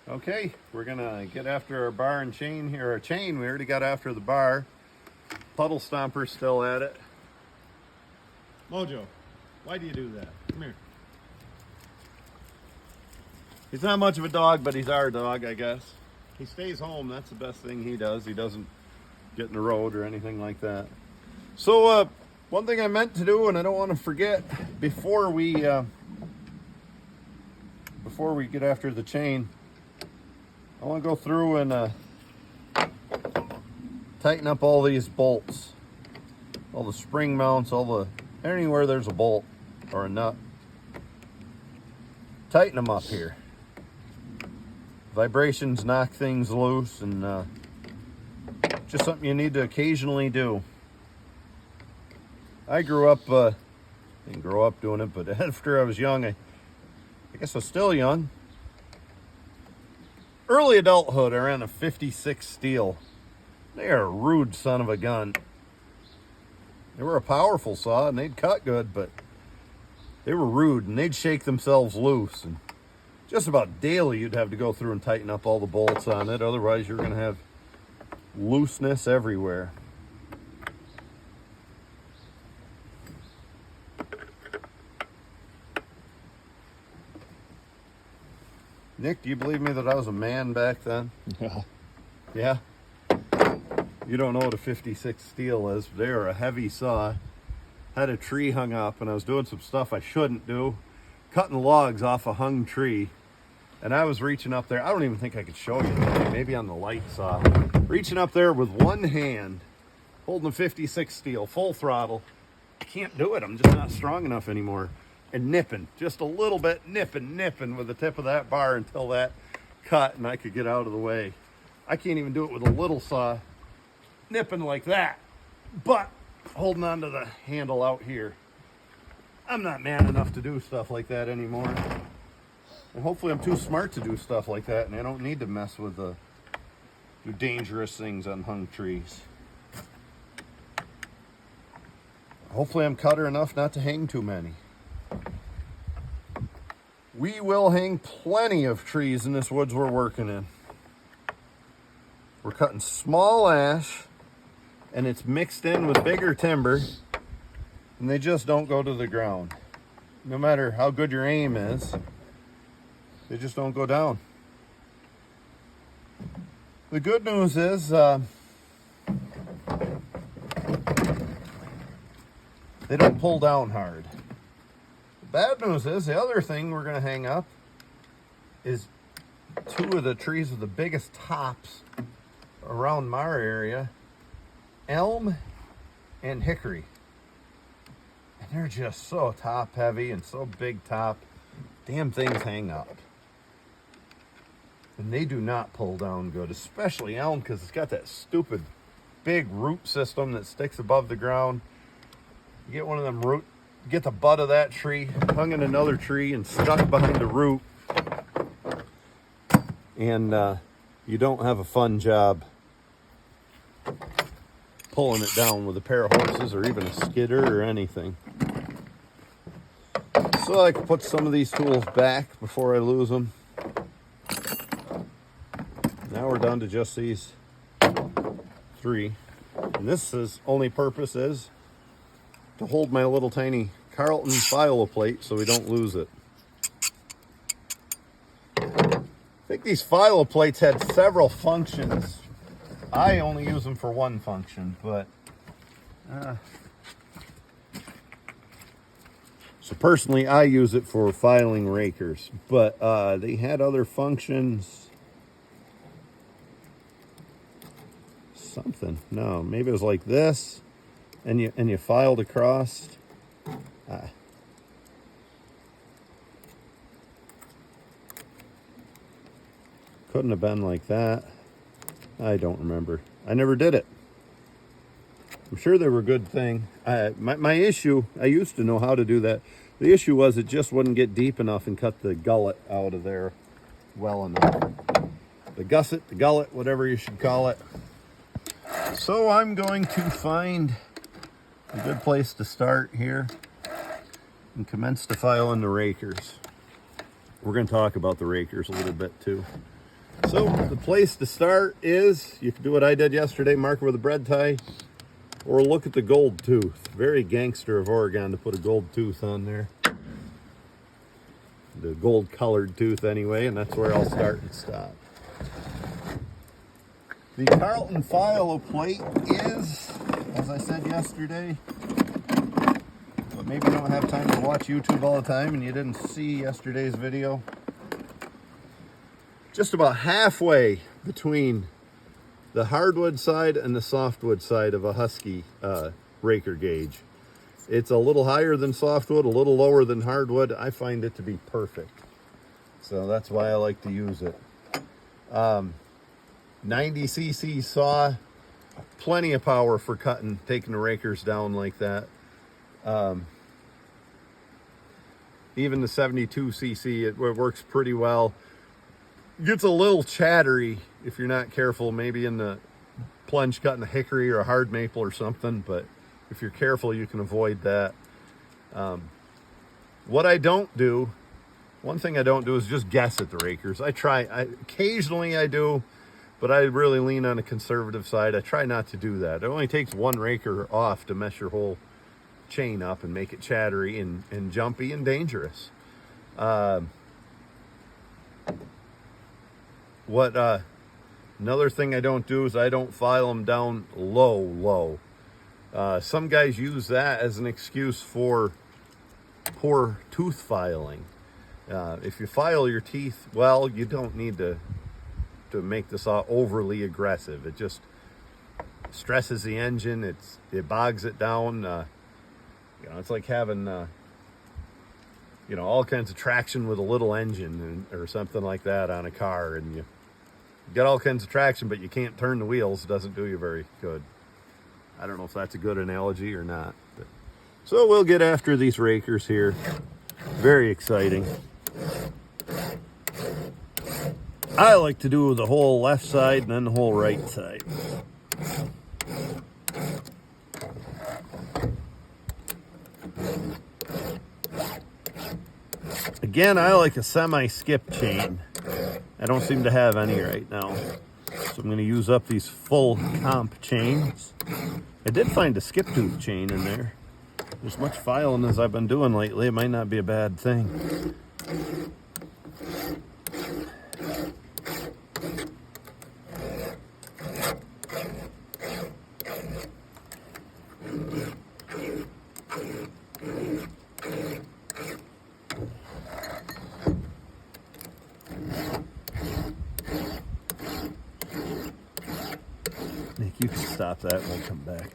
Okay, we're gonna get after our bar and chain here. Our chain, we already got after the bar. Puddle Stomper's still at it. Mojo, why do you do that? Come here. He's not much of a dog, but he's our dog, I guess. He stays home, that's the best thing he does. He doesn't get in the road or anything like that. So, one thing I meant to do, and I don't want to forget, before we get after the chain, I want to go through and tighten up all these bolts, all the spring mounts, anywhere there's a bolt or a nut. Tighten them up here. Vibrations knock things loose, and just something you need to occasionally do. I grew up, didn't grow up doing it, but after I was young, I guess I was still young. Early adulthood, I ran a 56 steel. They are a rude son of a gun. They were a powerful saw and they'd cut good, but they were rude and they'd shake themselves loose. And just about daily you'd have to go through and tighten up all the bolts on it. Otherwise you're going to have looseness everywhere. Nick, do you believe me that I was a man back then? Yeah. Yeah? You don't know what a 56 steel is. They are a heavy saw. Had a tree hung up and I was doing some stuff I shouldn't do. Cutting logs off a hung tree. And I was reaching up there. I don't even think I could show you. Maybe on the light saw. Reaching up there with one hand, holding a 56 steel, full throttle. I can't do it. I'm just not strong enough anymore. And nipping, just a little bit, nipping with the tip of that bar until that cut and I could get out of the way. I can't even do it with a little saw, nipping like that, but holding on to the handle out here. I'm not man enough to do stuff like that anymore. And hopefully I'm too smart to do stuff like that and I don't need to mess with do dangerous things on hung trees. Hopefully I'm cutter enough not to hang too many. We will hang plenty of trees in this woods we're working in. We're cutting small ash, and it's mixed in with bigger timber, and they just don't go to the ground. No matter how good your aim is, they just don't go down. The good news is they don't pull down hard. Bad news is the other thing we're going to hang up is two of the trees with the biggest tops around our area, elm and hickory. And they're just so top heavy and so big top. Damn things hang up. And they do not pull down good, especially elm because it's got that stupid big root system that sticks above the ground. You get one of them get the butt of that tree hung in another tree and stuck behind the root, and you don't have a fun job pulling it down with a pair of horses or even a skidder or anything. So I can put some of these tools back before I lose them. Now we're down to just these three, and this is only purpose is to hold my little tiny Carlton filo plate so we don't lose it. I think these filo plates had several functions. I only use them for one function, but so personally I use it for filing rakers, but they had other functions. Something. No, maybe it was like this. And you filed across. Couldn't have been like that. I don't remember. I never did it. I'm sure they were a good thing. My issue, I used to know how to do that. The issue was it just wouldn't get deep enough and cut the gullet out of there well enough. The gusset, the gullet, whatever you should call it. So I'm going to find a good place to start here and commence to file in the rakers. We're going to talk about the rakers a little bit too. So the place to start is, you can do what I did yesterday, mark it with a bread tie, or look at the gold tooth. Very gangster of Oregon to put a gold tooth on there. The gold colored tooth anyway, and that's where I'll start and stop. The Carlton file plate is, as I said yesterday, but maybe you don't have time to watch YouTube all the time and you didn't see yesterday's video, just about halfway between the hardwood side and the softwood side of a Husky raker gauge. It's a little higher than softwood, a little lower than hardwood. I find it to be perfect. So that's why I like to use it. 90cc saw, plenty of power for cutting, taking the rakers down like that. Even the 72cc, it works pretty well. Gets a little chattery if you're not careful, maybe in the plunge cutting a hickory or a hard maple or something, but if you're careful, you can avoid that. What I don't do, one thing I don't do is just guess at the rakers. Occasionally I do, but I really lean on the conservative side. I try not to do that. It only takes one raker off to mess your whole chain up and make it chattery and jumpy and dangerous. Another thing I don't do is I don't file them down low. Some guys use that as an excuse for poor tooth filing. If you file your teeth well, you don't need to make the saw overly aggressive. It just stresses the engine. It bogs it down. It's like having all kinds of traction with a little engine or something like that on a car, and you get all kinds of traction, but you can't turn the wheels. It doesn't do you very good. I don't know if that's a good analogy or not. So we'll get after these rakers here. Very exciting. I like to do the whole left side and then the whole right side. Again, I like a semi-skip chain. I don't seem to have any right now. So I'm going to use up these full comp chains. I did find a skip tooth chain in there. As much filing as I've been doing lately, it might not be a bad thing. Nick, you can stop that and we'll come back.